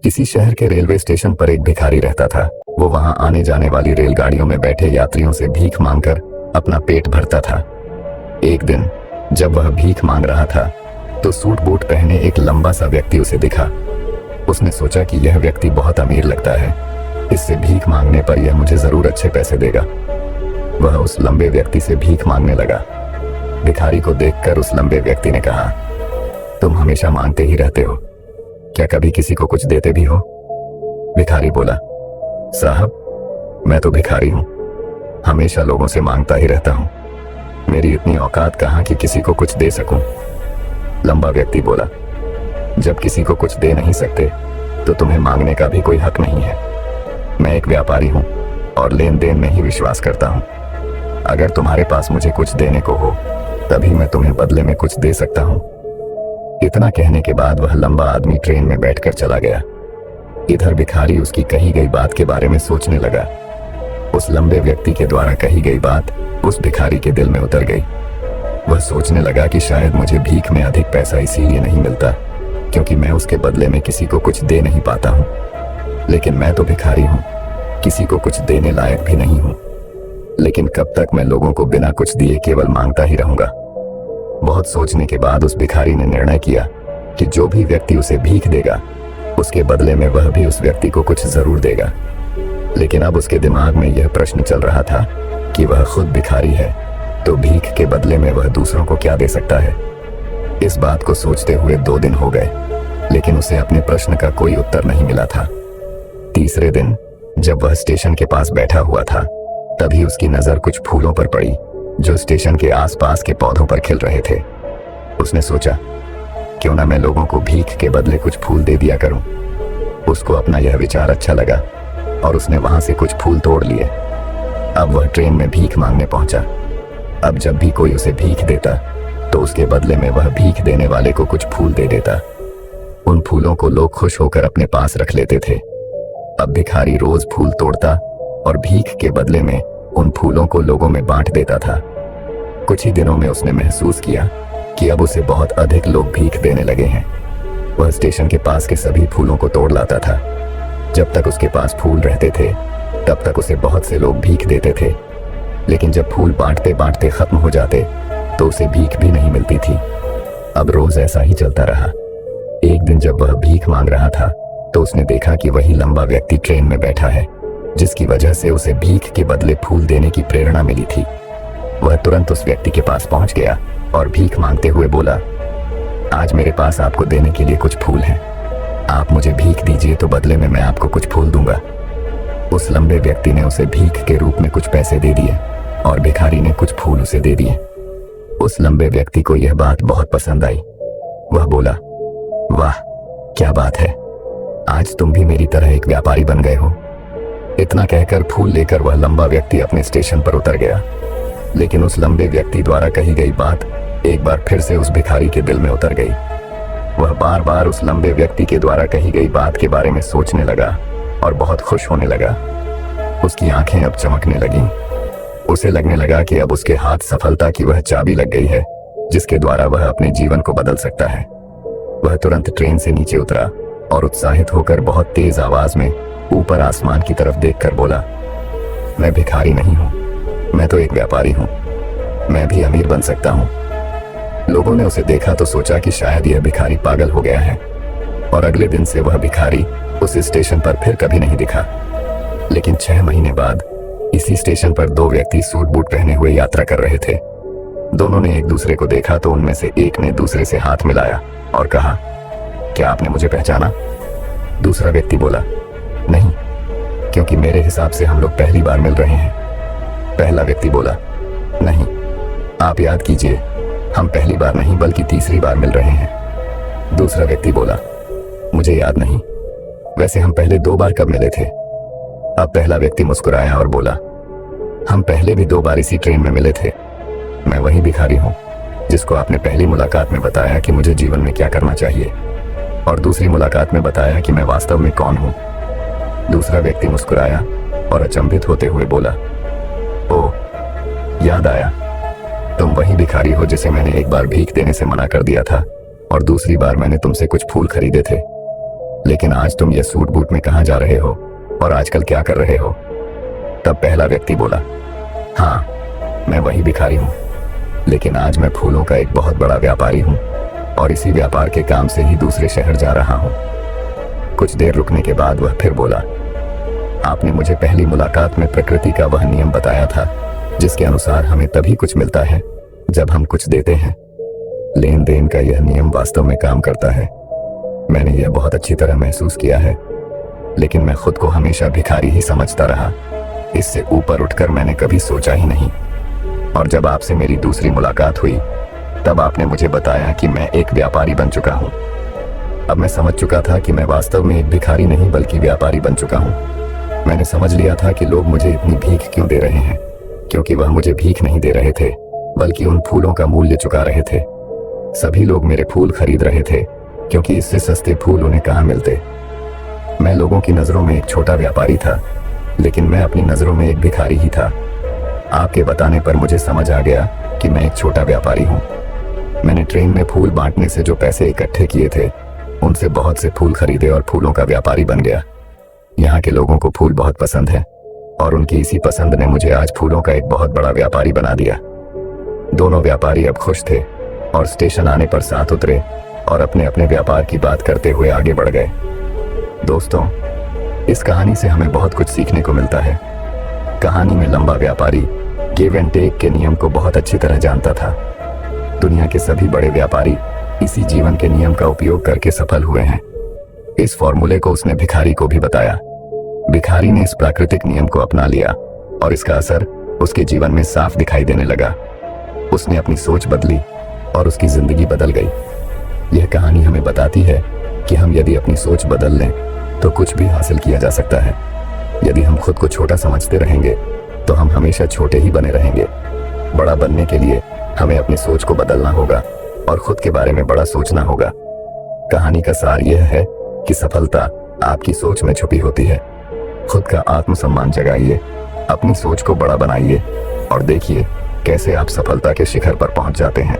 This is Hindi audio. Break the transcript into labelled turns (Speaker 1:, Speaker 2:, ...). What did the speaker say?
Speaker 1: किसी शहर के रेलवे स्टेशन पर एक भिखारी रहता था। वो वहां आने जाने वाली रेलगाड़ियों में बैठे यात्रियों से भीख मांगकर अपना पेट भरता था। एक दिन जब वह भीख मांग रहा था तो सूट बूट पहने एक लंबा सा व्यक्ति उसे दिखा। उसने सोचा कि यह व्यक्ति बहुत अमीर लगता है, इससे भीख मांगने पर यह मुझे जरूर अच्छे पैसे देगा। वह उस लंबे व्यक्ति से भीख मांगने लगा। भिखारी को देखकर उस लंबे व्यक्ति ने कहा, तुम हमेशा मांगते ही रहते हो, क्या कभी किसी को कुछ देते भी हो? भिखारी बोला, साहब मैं तो भिखारी हूं, हमेशा लोगों से मांगता ही रहता हूं, मेरी इतनी औकात कहां कि किसी को कुछ दे सकूं। लंबा व्यक्ति बोला, जब किसी को कुछ दे नहीं सकते तो तुम्हें मांगने का भी कोई हक नहीं है। मैं एक व्यापारी हूं और लेन देन में ही विश्वास करता हूं। अगर तुम्हारे पास मुझे कुछ देने को हो तभी मैं तुम्हें बदले में कुछ दे सकता हूं। इतना कहने के बाद वह लंबा आदमी ट्रेन में बैठकर चला गया। इधर भिखारी उसकी कही गई बात के बारे में सोचने लगा। उस लंबे व्यक्ति के द्वारा कही गई बात उस भिखारी के दिल में उतर गई। वह सोचने लगा कि शायद मुझे भीख में अधिक पैसा इसीलिए नहीं मिलता क्योंकि मैं उसके बदले में किसी को कुछ दे नहीं पाता हूं। लेकिन मैं तो भिखारी हूं, किसी को कुछ देने लायक भी नहीं हूं। लेकिन कब तक मैं लोगों को बिना कुछ दिए केवल मांगता ही रहूंगा? बहुत सोचने के बाद उस भिखारी ने निर्णय किया कि जो भी व्यक्ति उसे भीख देगा उसके बदले में वह भी उस व्यक्ति को कुछ जरूर देगा। लेकिन अब उसके दिमाग में यह प्रश्न चल रहा था कि वह खुद भिखारी है तो भीख के बदले में वह दूसरों को क्या दे सकता है। इस बात को सोचते हुए 2 दिन हो गए, लेकिन उसे अपने प्रश्न का कोई उत्तर नहीं मिला था। तीसरे दिन जब वह स्टेशन के पास बैठा हुआ था तभी उसकी नजर कुछ फूलों पर पड़ी जो स्टेशन के आसपास के पौधों पर खिल रहे थे। उसने सोचा, क्यों ना मैं लोगों को भीख के बदले कुछ फूल दे दिया करूं। उसको अपना यह विचार अच्छा लगा और उसने वहां से कुछ फूल तोड़ लिए। अब वह ट्रेन में भीख मांगने पहुंचा। अब जब भी कोई उसे भीख देता तो उसके बदले में वह भीख देने वाले को कुछ फूल दे देता। उन फूलों को लोग खुश होकर अपने पास रख लेते थे। अब भिखारी रोज फूल तोड़ता और भीख के बदले में उन फूलों को लोगों में बांट देता था। कुछ ही दिनों में उसने महसूस किया कि अब उसे बहुत अधिक लोग भीख देने लगे हैं। वह स्टेशन के पास के सभी फूलों को तोड़ लाता था। जब तक उसके पास फूल रहते थे तब तक उसे बहुत से लोग भीख देते थे, लेकिन जब फूल बांटते बांटते खत्म हो जाते तो उसे भीख भी नहीं मिलती थी। अब रोज ऐसा ही चलता रहा। एक दिन जब वह भीख मांग रहा था तो उसने देखा कि वही लंबा व्यक्ति ट्रेन में बैठा है जिसकी वजह से उसे भीख के बदले फूल देने की प्रेरणा मिली थी। वह तुरंत उस व्यक्ति के पास पहुंच गया और भीख मांगते हुए बोला, आज मेरे पास आपको देने के लिए कुछ फूल हैं, आप मुझे भीख दीजिए तो बदले में मैं आपको कुछ फूल दूंगा। उस लंबे व्यक्ति ने उसे भीख के रूप में कुछ पैसे दे दिए और भिखारी ने कुछ फूल उसे दे दिए। उस लंबे व्यक्ति को यह बात बहुत पसंद आई। वह बोला, वाह क्या बात है, आज तुम भी मेरी तरह एक व्यापारी बन गए हो। इतना कहकर फूल लेकर वह लंबा व्यक्ति अपने स्टेशन पर उतर गया। लेकिन उस लंबे व्यक्ति द्वारा कही गई बात एक बार फिर से उस भिखारी के दिल में उतर गई। वह बार बार उस लंबे व्यक्ति के द्वारा कही गई बात के बारे में सोचने लगा और बहुत खुश होने लगा। उसकी आंखें अब चमकने लगीं। उसे लगने लगा कि अब उसके हाथ सफलता की वह चाबी लग गई है जिसके द्वारा वह अपने जीवन को बदल सकता है। वह तुरंत ट्रेन से नीचे उतरा और उत्साहित होकर बहुत तेज आवाज में ऊपर आसमान की तरफ देखकर बोला, मैं भिखारी नहीं हूं, मैं तो एक व्यापारी हूं, मैं भी अमीर बन सकता हूं। लोगों ने उसे देखा तो सोचा कि शायद यह भिखारी पागल हो गया है और अगले दिन से वह भिखारी उस स्टेशन पर फिर कभी नहीं दिखा। लेकिन 6 महीने बाद इसी स्टेशन पर 2 व्यक्ति सूट बूट पहने हुए यात्रा कर रहे थे। दोनों ने एक दूसरे को देखा तो उनमें से एक ने दूसरे से हाथ मिलाया और कहा, क्या आपने मुझे पहचाना? दूसरा व्यक्ति बोला, नहीं, क्योंकि मेरे हिसाब से हम लोग पहली बार मिल रहे हैं। पहला व्यक्ति बोला, नहीं, आप याद कीजिए, हम पहली बार नहीं बल्कि तीसरी बार मिल रहे हैं। दूसरा व्यक्ति बोला, मुझे याद नहीं, वैसे हम पहले 2 बार कब मिले थे? अब पहला व्यक्ति मुस्कुराया और बोला, हम पहले भी 2 बार इसी ट्रेन में मिले थे। मैं वही भिखारी हूं जिसको आपने पहली मुलाकात में बताया कि मुझे जीवन में क्या करना चाहिए और दूसरी मुलाकात में बताया कि मैं वास्तव में कौन हूं। दूसरा व्यक्ति मुस्कुराया और अचंभित होते हुए बोला, ओह, याद आया, तुम वही भिखारी हो जिसे मैंने एक बार भीख देने से मना कर दिया था और दूसरी बार मैंने तुमसे कुछ फूल खरीदे थे। लेकिन आज तुम ये सूट बूट में कहाँ जा रहे हो और आजकल क्या कर रहे हो? तब पहला व्यक्ति बोला, हाँ मैं वही भिखारी हूँ, लेकिन आज मैं फूलों का एक बहुत बड़ा व्यापारी हूँ और इसी व्यापार के काम से ही दूसरे शहर जा रहा हूँ। कुछ देर रुकने के बाद वह फिर बोला, आपने मुझे पहली मुलाकात में प्रकृति का वह नियम बताया था जिसके अनुसार हमें तभी कुछ मिलता है जब हम कुछ देते हैं। लेन देन का यह नियम वास्तव में काम करता है। मैंने यह बहुत अच्छी तरह महसूस किया है, लेकिन मैं खुद को हमेशा भिखारी ही समझता रहा। इससे ऊपर उठकर मैंने कभी सोचा ही नहीं। और जब आपसे मेरी दूसरी मुलाकात हुई तब आपने मुझे बताया कि मैं एक व्यापारी बन चुका हूँ। अब मैं समझ चुका था कि मैं वास्तव में एक भिखारी नहीं बल्कि व्यापारी बन चुका हूँ। मैंने समझ लिया था कि लोग मुझे इतनी भीख क्यों दे रहे हैं, क्योंकि वह मुझे भीख नहीं दे रहे थे बल्कि उन फूलों का मूल्य चुका रहे थे। सभी लोग मेरे फूल खरीद रहे थे क्योंकि इससे सस्ते फूल उन्हें कहाँ मिलते। मैं लोगों की नजरों में एक छोटा व्यापारी था, लेकिन मैं अपनी नजरों में एक भिखारी ही था। आपके बताने पर मुझे समझ आ गया कि मैं एक छोटा व्यापारी हूँ। मैंने ट्रेन में फूल बांटने से जो पैसे इकट्ठे किए थे उनसे बहुत से फूल खरीदे और फूलों का व्यापारी बन गया। यहाँ के लोगों को फूल बहुत पसंद है और उनकी इसी पसंद ने मुझे आज फूलों का एक बहुत बड़ा व्यापारी बना दिया। दोनों व्यापारी अब खुश थे और स्टेशन आने पर साथ उतरे और अपने अपने व्यापार की बात करते हुए आगे बढ़ गए। दोस्तों, इस कहानी से हमें बहुत कुछ सीखने को मिलता है। कहानी में लंबा व्यापारी गिव एंड टेक के नियम को बहुत अच्छी तरह जानता था। दुनिया के सभी बड़े व्यापारी इसी जीवन के नियम का उपयोग करके सफल हुए हैं। इस फॉर्मूले को उसने भिखारी को भी बताया। भिखारी ने इस प्राकृतिक नियम को अपना लिया और इसका असर उसके जीवन में साफ दिखाई देने लगा। उसने अपनी सोच बदली और उसकी जिंदगी बदल गई। यह कहानी हमें बताती है कि हम यदि अपनी सोच बदल लें तो कुछ भी हासिल किया जा सकता है। यदि हम खुद को छोटा समझते रहेंगे तो हम हमेशा छोटे ही बने रहेंगे। बड़ा बनने के लिए हमें अपनी सोच को बदलना होगा और खुद के बारे में बड़ा सोचना होगा। कहानी का सार यह है कि सफलता आपकी सोच में छुपी होती है। खुद का आत्मसम्मान जगाइए, अपनी सोच को बड़ा बनाइए और देखिए कैसे आप सफलता के शिखर पर पहुंच जाते हैं।